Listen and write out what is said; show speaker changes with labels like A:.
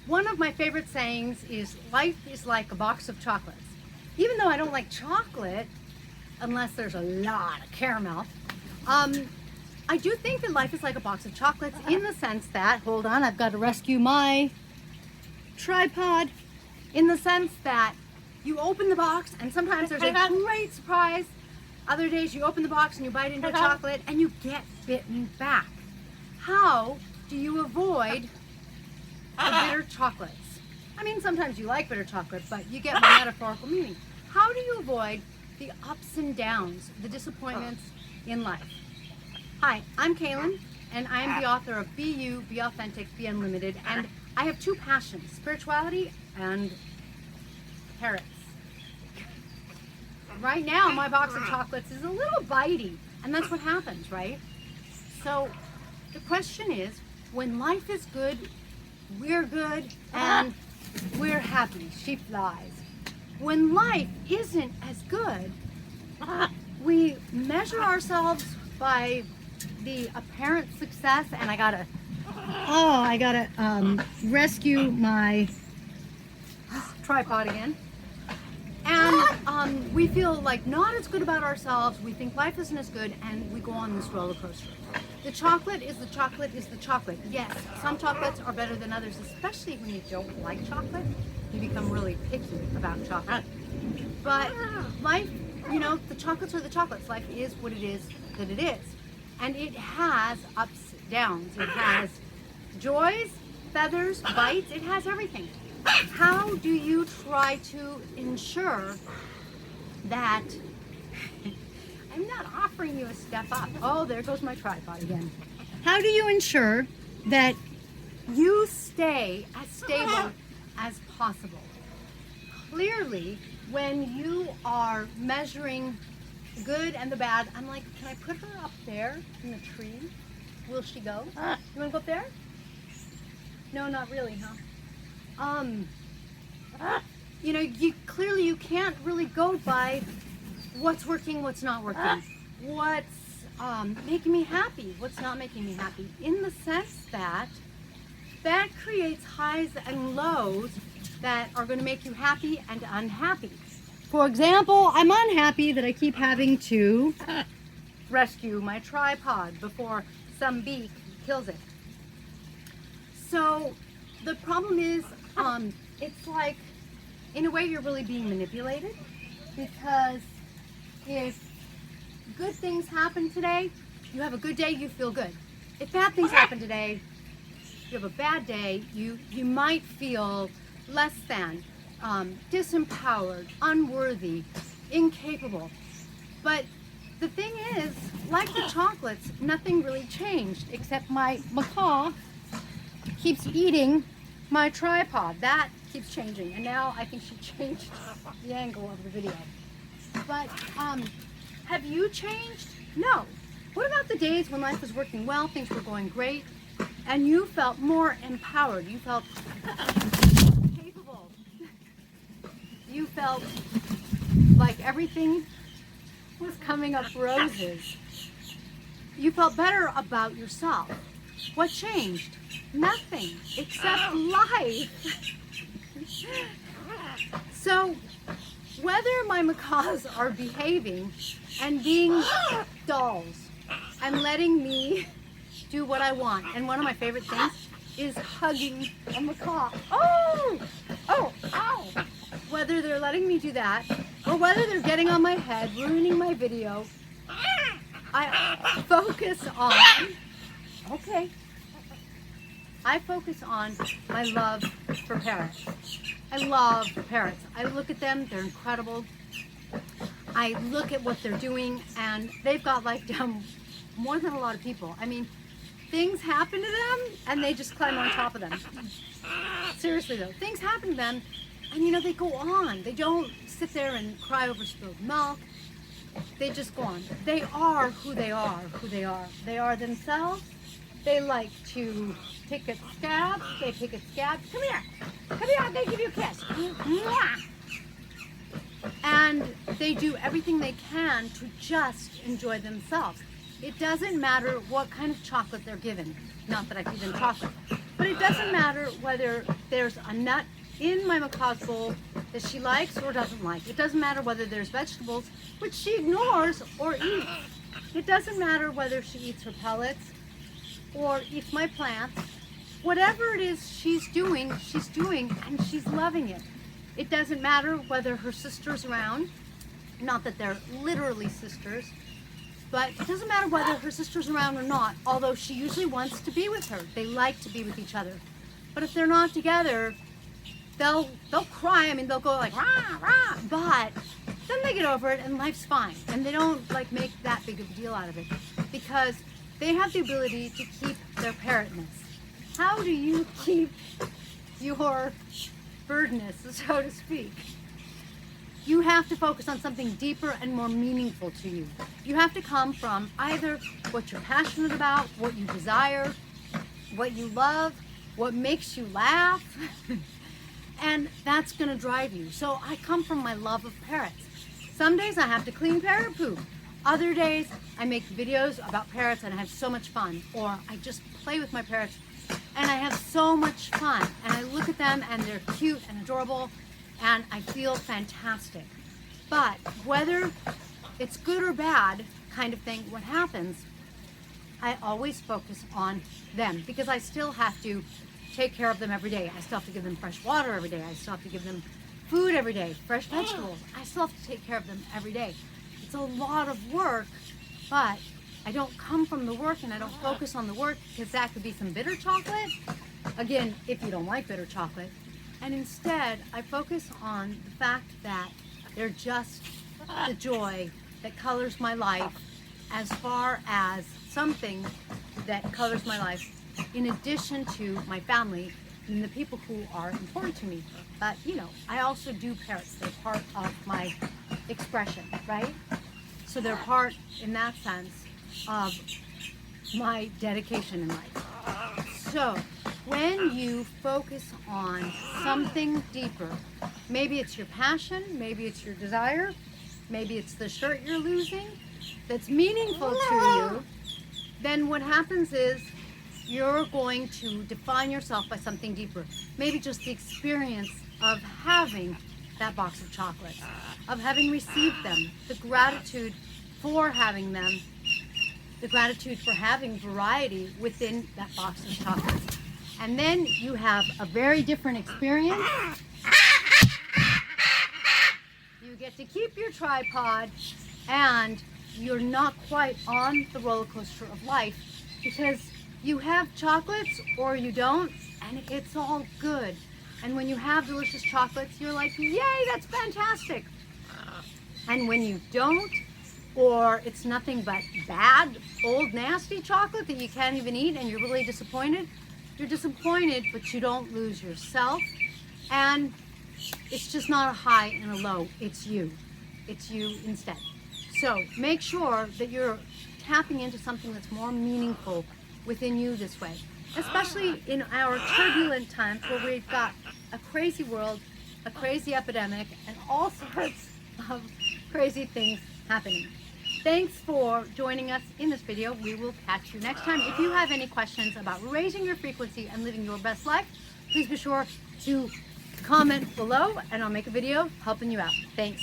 A: One of my favorite sayings is life is like a box of chocolates. Even though I don't like chocolate, unless there's a lot of caramel, I do think that life is like a box of chocolates in the sense that, hold on, I've got to rescue my tripod, in the sense that you open the box and sometimes there's a great surprise. Other days you open the box and you bite into a chocolate and you get bitten back. How do you avoid the bitter chocolates? I mean, sometimes you like bitter chocolate, but you get my metaphorical meaning. How do you avoid the ups and downs, the disappointments in life? Hi, I'm Kaylin, and I am the author of Be You, Be Authentic, Be Unlimited, and I have two passions, spirituality and parrots. Right now, my box of chocolates is a little bitey, and that's what happens, right? So the question is, when life is good, and we're happy. She flies. When life isn't as good, we measure ourselves by the apparent success, and I gotta rescue my tripod again. And we feel like not as good about ourselves. We think life isn't as good, and we go on this roller coaster. The chocolate is the chocolate is the chocolate. Yes, some chocolates are better than others, especially when you don't like chocolate. You become really picky about chocolate. But life, you know, the chocolates are the chocolates. Life is what it is that it is. And it has ups, downs. It has joys, feathers, bites. It has everything. How do you try to ensure that I'm not offering you a step up? Oh, there goes my tripod again. How do you ensure that you stay as stable as possible? Clearly, when you are measuring the good and the bad, I'm like, can I put her up there in the tree? Will she go? You want to go up there? No, not really, huh? You know, you can't really go by what's working, what's not working, what's making me happy, what's not making me happy, in the sense that that creates highs and lows that are going to make you happy and unhappy. For example, I'm unhappy that I keep having to rescue my tripod before some beak kills it. So the problem is, it's like, in a way, you're really being manipulated, because if good things happen today, you have a good day, you feel good. If bad things happen today, you have a bad day, you might feel less than, disempowered, unworthy, incapable. But the thing is, like the chocolates, nothing really changed, except my macaw keeps eating my tripod. That keeps changing, and now I think she changed the angle of the video. But have you changed? No. What about the days when life was working well, things were going great, and you felt more empowered? You felt capable. You felt like everything was coming up roses. You felt better about yourself. What changed? Nothing, except life. So, whether my macaws are behaving and being dolls and letting me do what I want, and one of my favorite things is hugging a macaw. Oh! Ow! Whether they're letting me do that, or whether they're getting on my head, ruining my video, I focus on, I focus on my love for parrots. I love parrots. I look at them, they're incredible. I look at what they're doing, and they've got life down more than a lot of people. I mean, things happen to them, and they just climb on top of them. Seriously though, things happen to them, and you know, they go on. They don't sit there and cry over spilled milk. They just go on. They are who they are, They are themselves. They like to pick at scabs. They pick at scabs. Come here, I'm gonna give you a kiss. Mwah. And they do everything they can to just enjoy themselves. It doesn't matter what kind of chocolate they're given. Not that I feed them chocolate. But it doesn't matter whether there's a nut in my macaws bowl that she likes or doesn't like. It doesn't matter whether there's vegetables, which she ignores or eats. It doesn't matter whether she eats her pellets or eats my plants. Whatever it is she's doing, and she's loving it. It doesn't matter whether her sister's around, not that they're literally sisters, but it doesn't matter whether her sister's around or not, although she usually wants to be with her. They like to be with each other. But if they're not together, they'll cry. I mean, they'll go like, rah, rah, but then they get over it and life's fine. And they don't like make that big of a deal out of it because they have the ability to keep their parrotness. How do you keep your birdness, so to speak? You have to focus on something deeper and more meaningful to you. You have to come from either what you're passionate about, what you desire, what you love, what makes you laugh, and that's gonna drive you. So I come from my love of parrots. Some days I have to clean parrot poop. Other days I make videos about parrots and I have so much fun. Or I just play with my parrots and I have so much fun. And I look at them and they're cute and adorable and I feel fantastic. But whether it's good or bad kind of thing, what happens, I always focus on them because I still have to take care of them every day. I still have to give them fresh water every day. I still have to give them food every day, fresh vegetables. I still have to take care of them every day. It's a lot of work, but I don't come from the work and I don't focus on the work because that could be some bitter chocolate. Again, if you don't like bitter chocolate. And instead, I focus on the fact that they're just the joy that colors my life as far as something that colors my life in addition to my family and the people who are important to me. But, you know, I also do parrots. They're part of my expression, right? So they're part, in that sense, of my dedication in life. So when you focus on something deeper, maybe it's your passion, maybe it's your desire, maybe it's the shirt you're losing that's meaningful to you, then what happens is you're going to define yourself by something deeper. Maybe just the experience of having that box of chocolates, of having received them, the gratitude for having them, the gratitude for having variety within that box of chocolates. And then you have a very different experience. You get to keep your tripod and you're not quite on the roller coaster of life because you have chocolates or you don't, and it's all good. And when you have delicious chocolates, you're like, yay, that's fantastic. And when you don't, or it's nothing but bad, old, nasty chocolate that you can't even eat and you're really disappointed, you're disappointed, but you don't lose yourself. And it's just not a high and a low, it's you. It's you instead. So make sure that you're tapping into something that's more meaningful within you this way, especially in our turbulent times where we've got a crazy world, a crazy epidemic, and all sorts of crazy things happening. Thanks for joining us in this video. We will catch you next time. If you have any questions about raising your frequency and living your best life, please be sure to comment below and I'll make a video helping you out. Thanks.